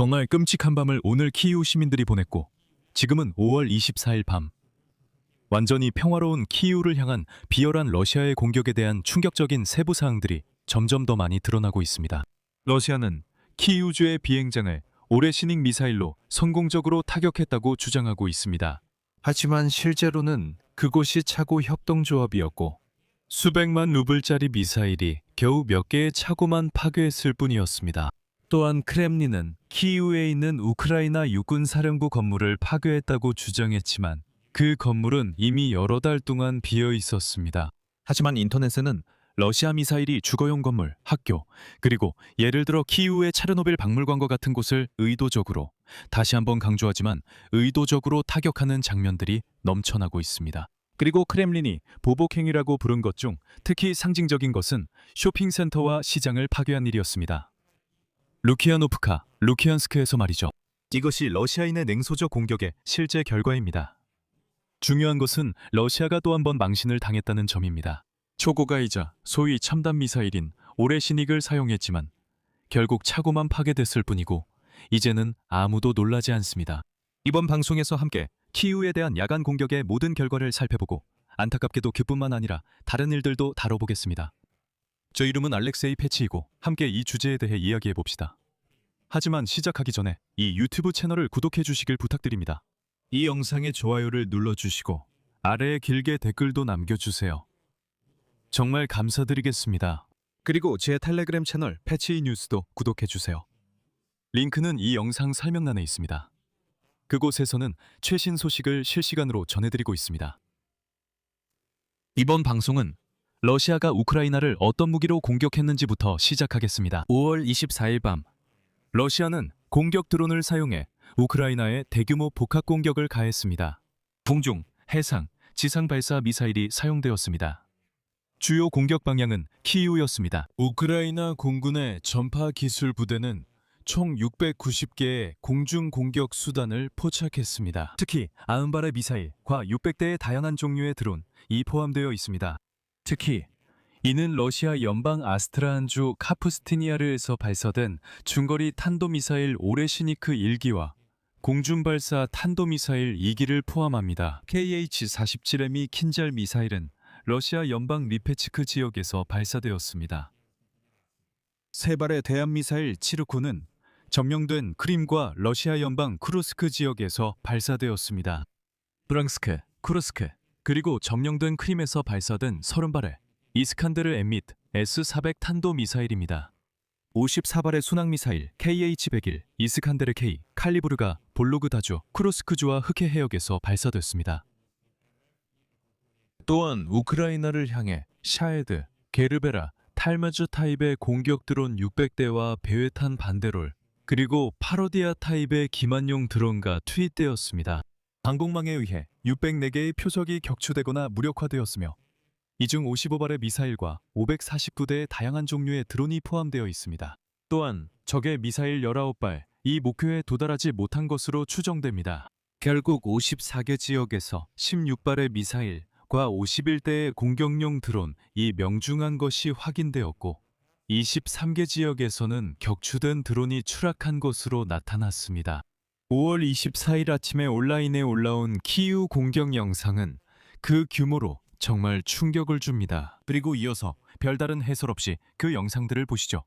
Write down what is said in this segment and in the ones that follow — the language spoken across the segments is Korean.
정말 끔찍한 밤을 오늘 키이우 시민들이 보냈고 지금은 5월 24일 밤. 완전히 평화로운 키이우를 향한 비열한 러시아의 공격에 대한 충격적인 세부 사항들이 점점 더 많이 드러나고 있습니다. 러시아는 키이우주의 비행장을 오레시닉 미사일로 성공적으로 타격했다고 주장하고 있습니다. 하지만 실제로는 그곳이 차고 협동조합이었고 수백만 루블짜리 미사일이 겨우 몇 개의 차고만 파괴했을 뿐이었습니다. 또한 크렘린은 키이우에 있는 우크라이나 육군사령부 건물을 파괴했다고 주장했지만 그 건물은 이미 여러 달 동안 비어 있었습니다. 하지만 인터넷에는 러시아 미사일이 주거용 건물, 학교, 그리고 예를 들어 키이우의 차르노빌 박물관과 같은 곳을 의도적으로, 다시 한번 강조하지만 의도적으로 타격하는 장면들이 넘쳐나고 있습니다. 그리고 크렘린이 보복행위라고 부른 것 중 특히 상징적인 것은 쇼핑센터와 시장을 파괴한 일이었습니다. 루키아노프카, 루키안스크에서 말이죠. 이것이 러시아인의 냉소적 공격의 실제 결과입니다. 중요한 것은 러시아가 또 한 번 망신을 당했다는 점입니다. 초고가이자 소위 첨단 미사일인 오레시닉을 사용했지만 결국 차고만 파괴됐을 뿐이고 이제는 아무도 놀라지 않습니다. 이번 방송에서 함께 키이우에 대한 야간 공격의 모든 결과를 살펴보고 안타깝게도 그뿐만 아니라 다른 일들도 다뤄보겠습니다. 저 이름은 알렉세이 패치이고 함께 이 주제에 대해 이야기해봅시다. 하지만 시작하기 전에 이 유튜브 채널을 구독해 주시길 부탁드립니다. 이 영상에 좋아요를 눌러주시고 아래에 길게 댓글도 남겨주세요. 정말 감사드리겠습니다. 그리고 제 텔레그램 채널 패치 뉴스도 구독해주세요. 링크는 이 영상 설명란에 있습니다. 그곳에서는 최신 소식을 실시간으로 전해드리고 있습니다. 이번 방송은 러시아가 우크라이나를 어떤 무기로 공격했는지부터 시작하겠습니다. 5월 24일 밤, 러시아는 공격 드론을 사용해 우크라이나에 대규모 복합 공격을 가했습니다. 공중, 해상, 지상 발사 미사일이 사용되었습니다. 주요 공격 방향은 키이우였습니다. 우크라이나 공군의 전파 기술 부대는 총 690개의 공중 공격 수단을 포착했습니다. 특히 90발의 미사일, 과 600대의 다양한 종류의 드론이 포함되어 있습니다. 특히 이는 러시아 연방 아스트라한주 카프스티니아르에서 발사된 중거리 탄도미사일 오레시니크 1기와 공중발사 탄도미사일 2기를 포함합니다. KH-47M이 킨잘 미사일은 러시아 연방 리페츠크 지역에서 발사되었습니다. 세 발의 대한미사일 치르코는 점령된 크림과 러시아 연방 쿠르스크 지역에서 발사되었습니다. 브랑스크, 쿠르스크, 그리고 점령된 크림에서 발사된 30발의 이스칸데르 M 및 S-400 탄도미사일입니다. 54발의 순항미사일 KH-101, 이스칸데르 K, 칼리브르가 볼로그다주, 쿠르스크주와 흑해 해역에서 발사됐습니다. 또한 우크라이나를 향해 샤헤드, 게르베라, 탈마즈 타입의 공격 드론 600대와 배회탄 반대롤, 그리고 파로디아 타입의 기만용 드론과 투입되었습니다. 방공망에 의해 604개의 표적이 격추되거나 무력화되었으며 이 중 55발의 미사일과 549대의 다양한 종류의 드론이 포함되어 있습니다. 또한 적의 미사일 19발, 이 목표에 도달하지 못한 것으로 추정됩니다. 결국 54개 지역에서 16발의 미사일과 51대의 공격용 드론이 명중한 것이 확인되었고 23개 지역에서는 격추된 드론이 추락한 것으로 나타났습니다. 5월 24일 아침에 온라인에 올라온 키이우 공격 영상은 그 규모로 정말 충격을 줍니다. 그리고 이어서 별다른 해설 없이 그 영상들을 보시죠.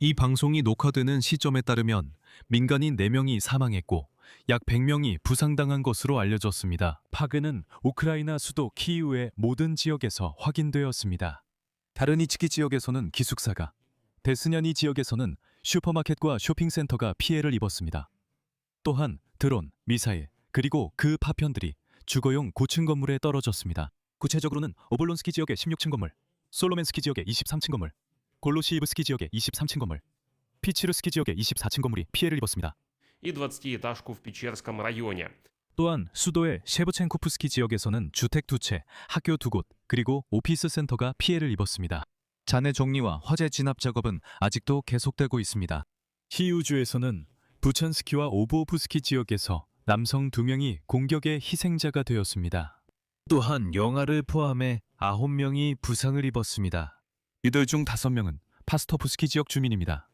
이 방송이 녹화되는 시점에 따르면 민간인 4명이 사망했고 약 100명이 부상당한 것으로 알려졌습니다. 파괴는 우크라이나 수도 키이우의 모든 지역에서 확인되었습니다. 다르니츠키 지역에서는 기숙사가, 데스냐니 지역에서는 슈퍼마켓과 쇼핑센터가 피해를 입었습니다. 또한 드론, 미사일, 그리고 그 파편들이 주거용 고층 건물에 떨어졌습니다. 구체적으로는 오볼론스키 지역의 16층 건물, 솔로멘스키 지역의 23층 건물, 골로시이브스키 지역의 23층 건물, 피치르스키 지역의 24층 건물이 피해를 입었습니다. и 20-этажку в Печерском районе. 또한 수도의 셰브첸코프스키 지역에서는 주택 2채, 학교 2곳, 그리고 오피스 센터가 피해를 입었습니다. 잔해 정리와 화재 진압 작업은 아직도 계속되고 있습니다. 키이우주에서는 부찬스키와 오브오프스키 지역에서 남성 2명이 공격의 희생자가 되었습니다. 또한 영아를 포함해 9명이 부상을 입었습니다. 이들 중 5명은 파스토프스키 지역 주민입니다.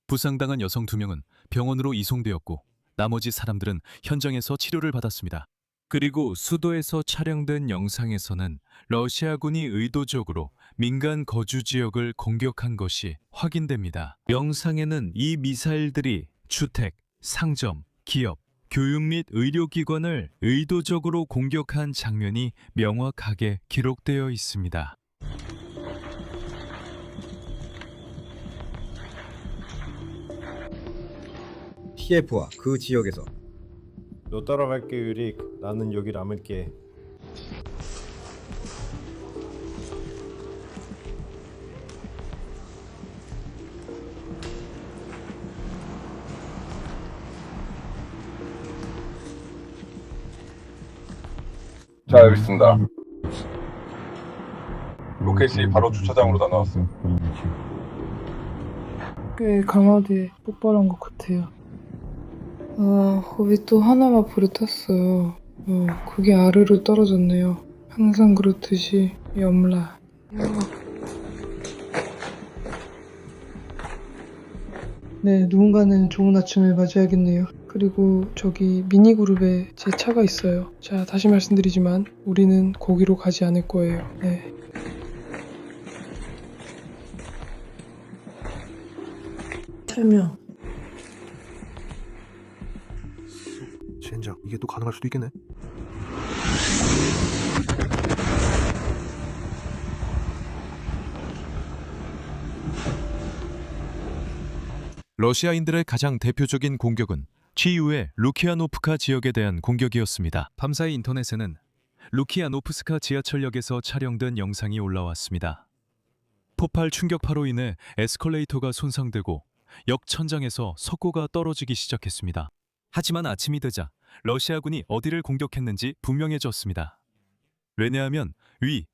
부상당한 여성 2명은 병원으로 이송되었고 나머지 사람들은 현장에서 치료를 받았습니다. 그리고 수도에서 촬영된 영상에서는 러시아군이 의도적으로 민간 거주 지역을 공격한 것이 확인됩니다. 영상에는 이 미사일들이 주택, 상점, 기업, 교육 및 의료기관을 의도적으로 공격한 장면이 명확하게 기록되어 있습니다. 키예프와 그 지역에서 너 따라갈게 유릭. 나는 여기 남을게. 자, 여기 있습니다. 로켓이 바로 주차장으로 다 나왔어요. 꽤 강하게 폭발한 것 같아요. 거기 또 하나가 불이 탔어요. 그게 아래로 떨어졌네요. 항상 그렇듯이 염라. 네, 누군가는 좋은 아침을 맞이하겠네요. 그리고 저기 미니그룹에 제 차가 있어요. 자, 다시 말씀드리지만 우리는 거기로 가지 않을 거예요. 네. 설명. 젠장, 이게 또 가능할 수도 있겠네. 러시아인들의 가장 대표적인 공격은 키이우의 루키아노프카 지역에 대한 공격이었습니다. 밤사이 인터넷에는 루키아노프스카 지하철역에서 촬영된 영상이 올라왔습니다. 폭발 충격파로 인해 에스컬레이터가 손상되고 역 천장에서 석고가 떨어지기 시작했습니다. 하지만 아침이 되자 러시아군이 어디를 공격했는지 분명해졌습니다. 왜냐하면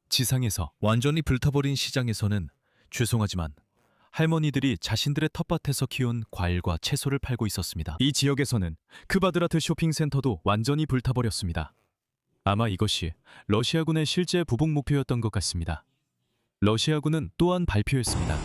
지상에서 완전히 불타버린 시장에서는 죄송하지만 할머니들이 자신들의 텃밭에서 키운 과일과 채소를 팔고 있었습니다. 이 지역에서는 크바드라트 쇼핑센터도 완전히 불타버렸습니다. 아마 이것이 러시아군의 실제 부복 목표였던 것 같습니다. 러시아군은 또한 발표했습니다.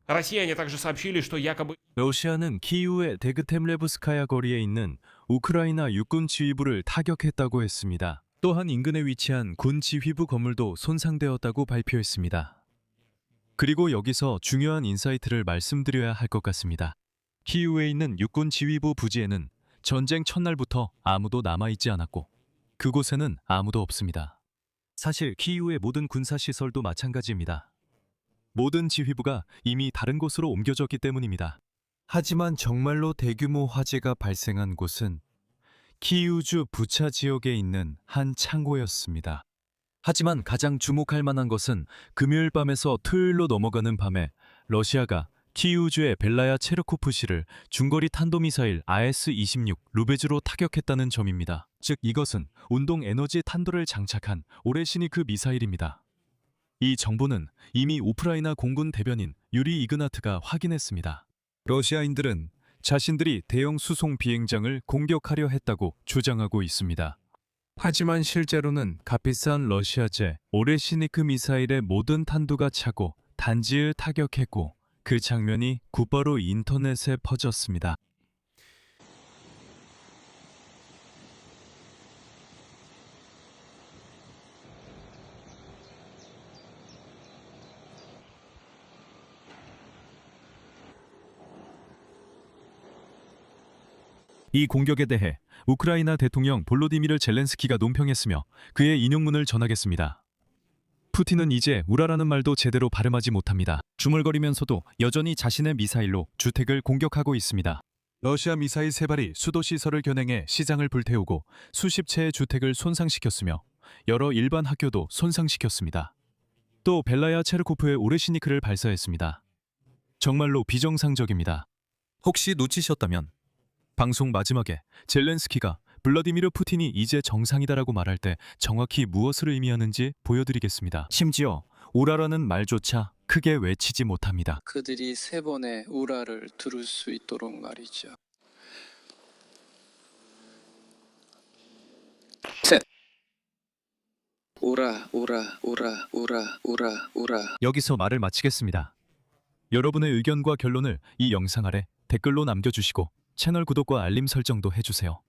Россияне также сообщили, что якобы 러시아는 키이우의 데그템레브스카야 거리에 있는 우크라이나 육군 지휘부를 타격했다고 했습니다. 또한 인근에 위치한 군 지휘부 건물도 손상되었다고 발표했습니다. 그리고 여기서 중요한 인사이트를 말씀드려야 할 것 같습니다. 키이우에 있는 육군 지휘부 부지에는 전쟁 첫날부터 아무도 남아있지 않았고 그곳에는 아무도 없습니다. 사실 키이우의 모든 군사시설도 마찬가지입니다. 모든 지휘부가 이미 다른 곳으로 옮겨졌기 때문입니다. 하지만 정말로 대규모 화재가 발생한 곳은 키이우주 부차 지역에 있는 한 창고였습니다. 하지만 가장 주목할 만한 것은 금요일 밤에서 토요일로 넘어가는 밤에 러시아가 키이우주의 벨라야 체르코프시를 중거리 탄도미사일 RS-26 루베즈로 타격했다는 점입니다. 즉 이것은 운동 에너지 탄도를 장착한 오레시니크 미사일입니다. 이 정보는 이미 우크라이나 공군 대변인 유리 이그나트가 확인했습니다. 러시아인들은 자신들이 대형 수송 비행장을 공격하려 했다고 주장하고 있습니다. 하지만 실제로는 값비싼 러시아제 오레시니크 미사일의 모든 탄두가 차고 단지를 타격했고 그 장면이 곧바로 인터넷에 퍼졌습니다. 이 공격에 대해 우크라이나 대통령 볼로디미르 젤렌스키가 논평했으며 그의 인용문을 전하겠습니다. 푸틴은 이제 우라라는 말도 제대로 발음하지 못합니다. 중얼거리면서도 여전히 자신의 미사일로 주택을 공격하고 있습니다. 러시아 미사일 3발이 수도 시설을 겨냥해 시장을 불태우고 수십 채의 주택을 손상시켰으며 여러 일반 학교도 손상시켰습니다. 또 벨라야 체르코프의 오레시니크를 발사했습니다. 정말로 비정상적입니다. 혹시 놓치셨다면 방송 마지막에 젤렌스키가 블라디미르 푸틴이 이제 정상이다라고 말할 때 정확히 무엇을 의미하는지 보여드리겠습니다. 심지어 오라라는 말조차 크게 외치지 못합니다. 그들이 3번의 우라를 들을 수 있도록 말이죠. 셋. 오라, 오라, 오라, 오라, 오라, 오라. 여기서 말을 마치겠습니다. 여러분의 의견과 결론을 이 영상 아래 댓글로 남겨주시고 채널 구독과 알림 설정도 해주세요.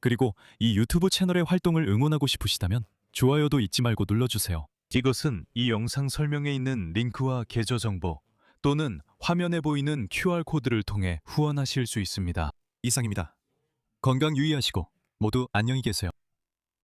그리고 이 유튜브 채널의 활동을 응원하고 싶으시다면 좋아요도 잊지 말고 눌러주세요. 이것은 이 영상 설명에 있는 링크와 계좌 정보 또는 화면에 보이는 QR코드를 통해 후원하실 수 있습니다. 이상입니다. 건강 유의하시고 모두 안녕히 계세요.